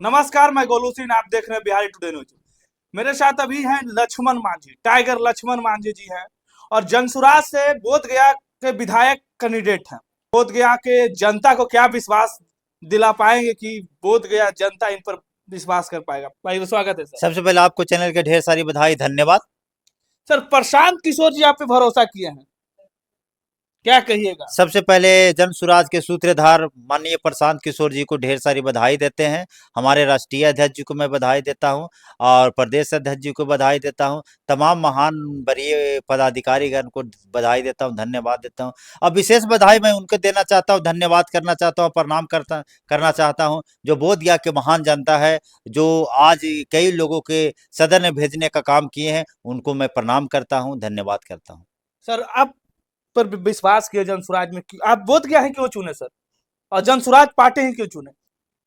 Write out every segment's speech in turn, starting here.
नमस्कार, मैं गोलू सिंह, आप देख रहे हैं बिहारी टुडे न्यूज। मेरे साथ अभी हैं लक्ष्मण मांझी, टाइगर लक्ष्मण मांझी जी हैं और जनसुराज से बोधगया के विधायक कैंडिडेट हैं। बोधगया के जनता को क्या विश्वास दिला पाएंगे कि बोधगया जनता इन पर विश्वास कर पाएगा। भाई स्वागत है सर। सबसे पहले आपको चैनल के ढेर सारी बधाई, धन्यवाद। सर, प्रशांत किशोर जी आप पे भरोसा किए हैं, क्या कहिएगा? सबसे पहले जन सुराज के सूत्रधार माननीय प्रशांत किशोर जी को ढेर सारी बधाई देते हैं। हमारे राष्ट्रीय अध्यक्ष जी को मैं बधाई देता हूं और प्रदेश अध्यक्ष जी को बधाई देता हूं। तमाम महान वरीय पदाधिकारीगण को बधाई देता हूं, धन्यवाद देता हूं। अब विशेष बधाई मैं उनको देना चाहता हूं, धन्यवाद करना चाहता हूं, प्रणाम करना चाहता हूं जो बोधगया के महान जनता है, जो आज कई लोगों के सदन में भेजने का काम किए हैं, उनको मैं प्रणाम करता हूं, धन्यवाद करता हूं। सर, आप पर विश्वास किए जनसुराज में, आप बोधगया ही क्यों चुने सर, और जनसुराज पार्टी ही क्यों चुने?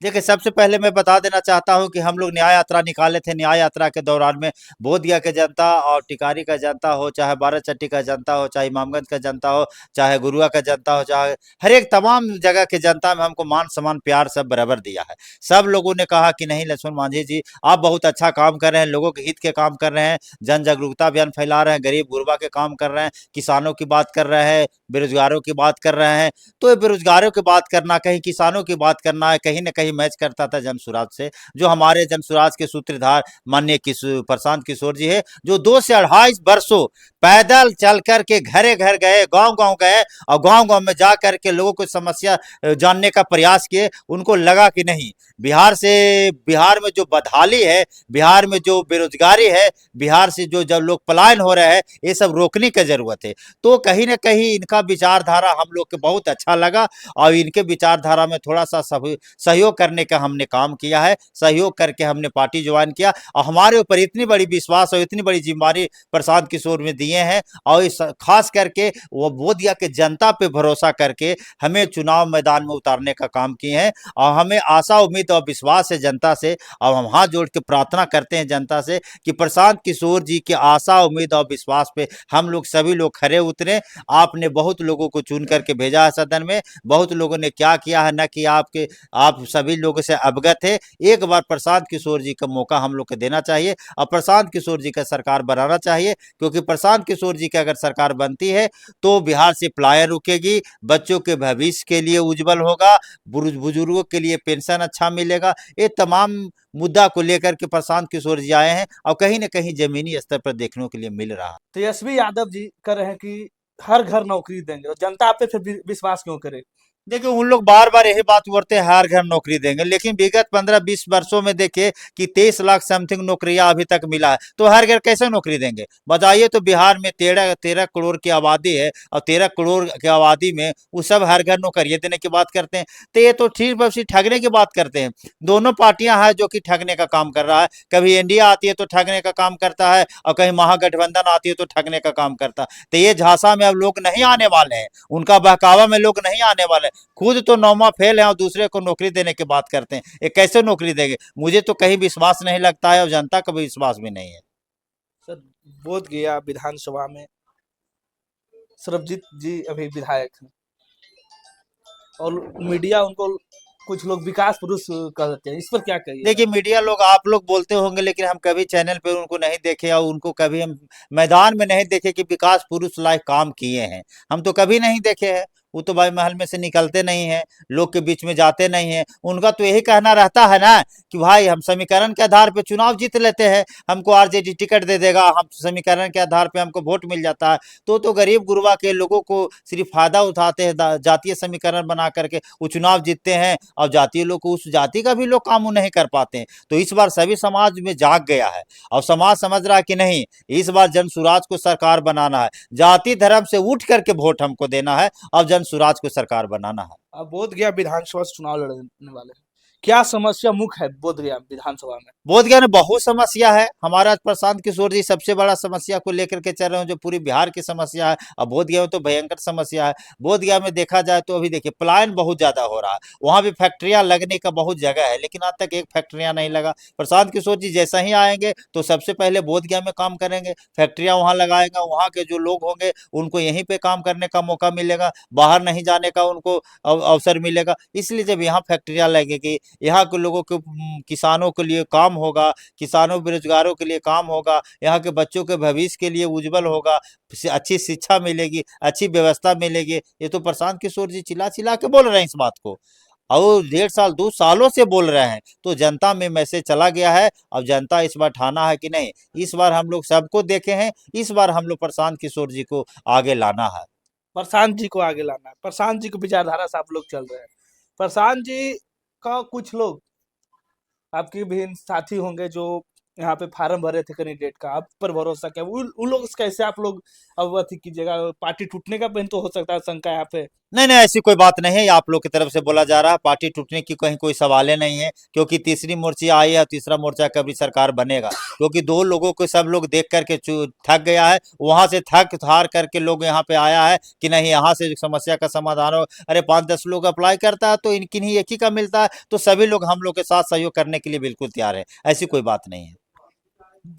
देखिए, सबसे पहले मैं बता देना चाहता हूं कि हम लोग न्याय यात्रा निकाले थे। न्याय यात्रा के दौरान में बोधगया के जनता और टिकारी का जनता हो, चाहे बाराचट्टी का जनता हो, चाहे इमामगंज का जनता हो, चाहे गुरुआ का जनता हो, चाहे हर एक तमाम जगह के जनता में हमको मान सम्मान प्यार सब बराबर दिया है। सब लोगों ने कहा कि नहीं लक्ष्मण मांझी जी, आप बहुत अच्छा काम कर रहे हैं, लोगों के हित के काम कर रहे हैं, जन जागरूकता अभियान फैला रहे हैं, गरीब गुरबा के काम कर रहे हैं, किसानों की बात कर रहे हैं, बेरोजगारों की बात कर रहे हैं। तो ये बेरोजगारों की बात करना, कहीं किसानों की बात करना है, कहीं ना कहीं मैच करता था जनसुराज से। जो हमारे जनसुराज के सूत्रधार माननीय प्रशांत किशोर जी है, जो 2 से 2.5 वर्षों पैदल चल कर के घरे घर गए, गांव गांव गए और गांव गांव में जा कर के लोगों को समस्या जानने का प्रयास किए। उनको लगा कि नहीं, बिहार में जो बदहाली है, बिहार में जो बेरोजगारी है, बिहार से जो जब लोग पलायन हो रहे हैं, ये सब रोकने की जरूरत है। तो कहीं ना कहीं इनका विचारधारा हम लोग को बहुत अच्छा लगा और इनके विचारधारा में थोड़ा सा सहयोग करने का हमने काम किया है। सहयोग करके हमने पार्टी ज्वाइन किया और हमारे ऊपर इतनी बड़ी विश्वास और इतनी बड़ी जिम्मेदारी प्रशांत किशोर में दिए हैं और इस खास करके वो बोधगया के जनता पे भरोसा करके हमें चुनाव मैदान में उतारने का काम किए हैं। और हमें आशा उम्मीद और विश्वास है जनता से, और हम हाथ जोड़ के प्रार्थना करते हैं जनता से कि प्रशांत किशोर जी की आशा उम्मीद और विश्वास पे हम लोग सभी लोग खरे उतरे। आपने बहुत लोगों को चुन करके भेजा है सदन में, बहुत लोगों ने क्या किया है न किया आप सभी लोगों से अवगत है। एक बार प्रशांत किशोर जी का मौका हम लोग को देना चाहिए और प्रशांत किशोर जी का सरकार बनाना चाहिए, क्योंकि प्रशांत किशोर जी की अगर सरकार बनती है तो बिहार से पलायन रुकेगी, बच्चों के भविष्य के लिए उज्जवल होगा, बुजुर्गों के लिए पेंशन अच्छा मिलेगा। ये तमाम मुद्दा को लेकर के प्रशांत किशोर जी आए हैं और कहीं ना कहीं जमीनी स्तर पर देखने के लिए मिल रहा है। तेजस्वी यादव जी कर रहे हैं कि हर घर नौकरी देंगे, और जनता आप पे फिर विश्वास क्यों करे? देखिए, उन लोग बार बार यही बात बोलते हैं हर घर नौकरी देंगे, लेकिन विगत 15-20 वर्षों में देखिए कि 23 लाख समथिंग नौकरियां अभी तक मिला है, तो हर घर कैसे नौकरी देंगे बताइए। तो बिहार में 13 करोड़ की आबादी है और 13 करोड़ की आबादी में वो सब हर घर नौकरियां देने की बात करते हैं, तो ये तो ठीक बस ठगने की बात करते हैं। दोनों पार्टियां हैं जो कि ठगने का काम कर रहा है। कभी इंडिया आती है तो ठगने का काम करता है और कहीं महागठबंधन आती है तो ठगने का काम करता है। तो ये झांसा में अब लोग नहीं आने वाले हैं, उनका बहकावा में लोग नहीं आने वाले। खुद तो नौमा फेल है और दूसरे को नौकरी देने की बात करते हैं, ये कैसे नौकरी देंगे? मुझे तो कहीं विश्वास नहीं लगता है और जनता का भी विश्वास भी नहीं है। सर, बोध गया विधानसभा में सरबजीत जी अभी विधायक हैं और मीडिया उनको कुछ लोग विकास पुरुष कहते हैं, इस पर क्या कहिए? देखिए, मीडिया लोग आप लोग बोलते होंगे, लेकिन हम कभी चैनल पे उनको नहीं देखे और उनको कभी हम मैदान में नहीं देखे कि विकास पुरुष लायक काम किए हैं। हम तो कभी नहीं देखे हैं। वो तो भाई महल में से निकलते नहीं हैं, लोग के बीच में जाते नहीं हैं। उनका तो यही कहना रहता है ना कि भाई हम समीकरण के आधार पे चुनाव जीत लेते हैं, हमको आरजेडी टिकट दे देगा, हम समीकरण के आधार पे हमको वोट मिल जाता है। तो गरीब गुरबा के लोगों को सिर्फ फायदा उठाते हैं, जातीय समीकरण बना करके वो चुनाव जीतते हैं और जातीय लोग को उस जाति का भी लोग काम नहीं कर पाते हैं। तो इस बार सभी समाज में जाग गया है और समाज समझ रहा है कि नहीं, इस बार जनसुराज को सरकार बनाना है, जाति धर्म से उठ करके वोट हमको देना है और जनसुराज को सरकार बनाना है। अब बोध गया विधानसभा से चुनाव लड़ने वाले हैं, क्या समस्या मुख्य है बोध गया विधानसभा में? बोधगया में बहुत समस्या है। हमारा प्रशांत किशोर जी सबसे बड़ा समस्या को लेकर के चल रहे हैं, जो पूरी बिहार की समस्या है। अब बोधगया में तो भयंकर समस्या है। बोधगया में देखा जाए तो अभी देखिए पलायन बहुत ज्यादा हो रहा है, वहां भी फैक्ट्रियां लगने का बहुत जगह है, लेकिन आज तक एक फैक्ट्रियां नहीं लगा। प्रशांत किशोर जी जैसा ही आएंगे तो सबसे पहले बोधगया में काम करेंगे, फैक्ट्रियां वहां लगाएगा, वहां के जो लोग होंगे उनको यहीं पे काम करने का मौका मिलेगा, बाहर नहीं जाने का उनको अवसर मिलेगा। इसलिए जब यहाँ फैक्ट्रियां लगेगी, यहाँ के लोगों के किसानों के लिए काम होगा, किसानों बेरोजगारों के लिए काम होगा, यहाँ के बच्चों के भविष्य के लिए उज्जवल होगा, अच्छी शिक्षा मिलेगी, अच्छी व्यवस्था मिलेगी। ये तो प्रशांत किशोर जी चिल्ला चिल्ला के बोल रहे हैं इस बात को, और 1.5 साल 2 सालों से बोल रहे हैं, तो जनता में मैसेज चला गया है। अब जनता इस बार ठाना है कि नहीं, इस बार हम लोग सबको देखे हैं, इस बार हम लोग प्रशांत किशोर जी को आगे लाना है। प्रशांत जी को आगे लाना है, प्रशांत जी की विचारधारा से आप लोग चल रहे हैं। प्रशांत जी का कुछ लोग आपके भी साथी होंगे जो यहाँ पे फार्म भरे थे कैंडिडेट का, आप पर भरोसा क्या उन लोग से कैसे आप लोग अवगत कीजिएगा? पार्टी टूटने का भी तो हो सकता है शंका यहाँ पे। नहीं नहीं, ऐसी कोई बात नहीं है, आप लोग की तरफ से बोला जा रहा है। पार्टी टूटने की कहीं कोई सवाल ही नहीं है, क्योंकि तीसरी मोर्चा आई है, तीसरा मोर्चा कभी सरकार बनेगा, क्योंकि 2 लोगों को सब लोग देख करके थक गया है, वहां से थक हार करके लोग यहाँ पे आया है कि नहीं यहाँ से समस्या का समाधान हो। अरे 5-10 लोग अप्लाई करता है तो किन्हीं एक ही का मिलता है, तो सभी लोग हम लोग के साथ सहयोग करने के लिए बिल्कुल तैयार है, ऐसी कोई बात नहीं है।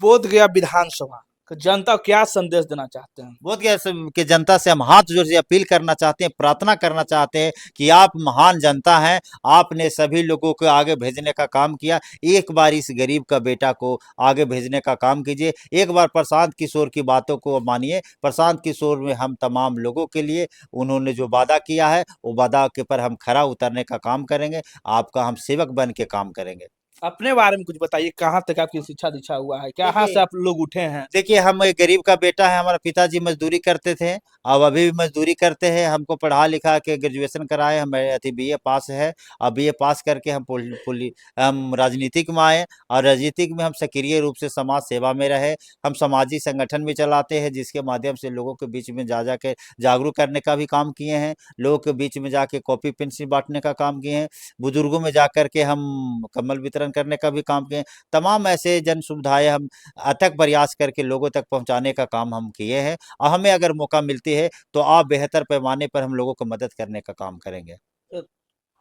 बोध गया विधानसभा को जनता को क्या संदेश देना चाहते हैं? बोध गया कि जनता से हम हाथ जोड़ से अपील करना चाहते हैं, प्रार्थना करना चाहते हैं कि आप महान जनता हैं, आपने सभी लोगों को आगे भेजने का काम किया, एक बार इस गरीब का बेटा को आगे भेजने का काम कीजिए, एक बार प्रशांत किशोर की बातों को मानिए। प्रशांत किशोर में हम तमाम लोगों के लिए उन्होंने जो वादा किया है, वो वादा के पर हम खरा उतरने का काम करेंगे, आपका हम सेवक बन के काम करेंगे। अपने बारे में कुछ बताइए, कहाँ तक आपकी शिक्षा दीक्षा हुआ है, कहाँ से आप लोग उठे हैं? देखिए, हम एक गरीब का बेटा है, हमारा पिताजी मजदूरी करते थे, अब अभी भी मजदूरी करते हैं, हमको पढ़ा लिखा के ग्रेजुएशन कराए, हम बीए पास है। अब बीए पास करके हम राजनीतिक में आए, और राजनीतिक में हम सक्रिय रूप से समाज सेवा में रहे। हम सामाजिक संगठन भी चलाते हैं, जिसके माध्यम से लोगों के बीच में जा जा के जागरूक करने का भी काम किए हैं, लोगों के बीच में जाके कॉपी पेंसिल बांटने का काम किए हैं, बुजुर्गों में जा करके हम कम्बल वितरण करने का भी काम किए हैं। तमाम ऐसे जन सुविधाएं हम अथक प्रयास करके लोगों तक पहुंचाने का काम हम किए हैं, और हमें अगर मौका मिलती है तो आप बेहतर पैमाने पर हम लोगों को मदद करने का काम करेंगे।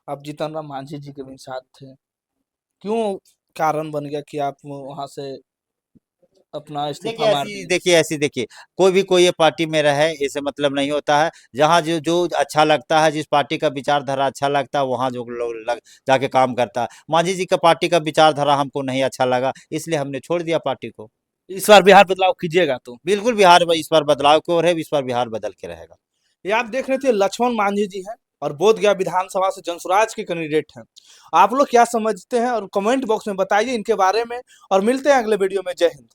आप जीतन राम मांझी जी के भी साथ थे, क्यों कारण बन गया कि आप वहां से अपना इस्तीफा मार दिए? देखिए, कोई भी कोई ये पार्टी में रहे इससे मतलब नहीं होता है। जहाँ जो जो अच्छा लगता है, जिस पार्टी का विचारधारा अच्छा लगता है, वहाँ जो लोग जाके काम करता है। मांझी जी का पार्टी का विचारधारा हमको नहीं अच्छा लगा, इसलिए हमने छोड़ दिया पार्टी को। इस बार बिहार बदलाव कीजिएगा तो? बिल्कुल, बिहार में इस बार बदलाव की ओर है, इस बार बिहार बदल के रहेगा। ये आप देख रहे थे, लक्ष्मण मांझी जी हैं और बोध गया विधानसभा से जनसुराज के कैंडिडेट हैं। आप लोग क्या समझते हैं और कमेंट बॉक्स में बताइए इनके बारे में, और मिलते हैं अगले वीडियो में। जय हिंद।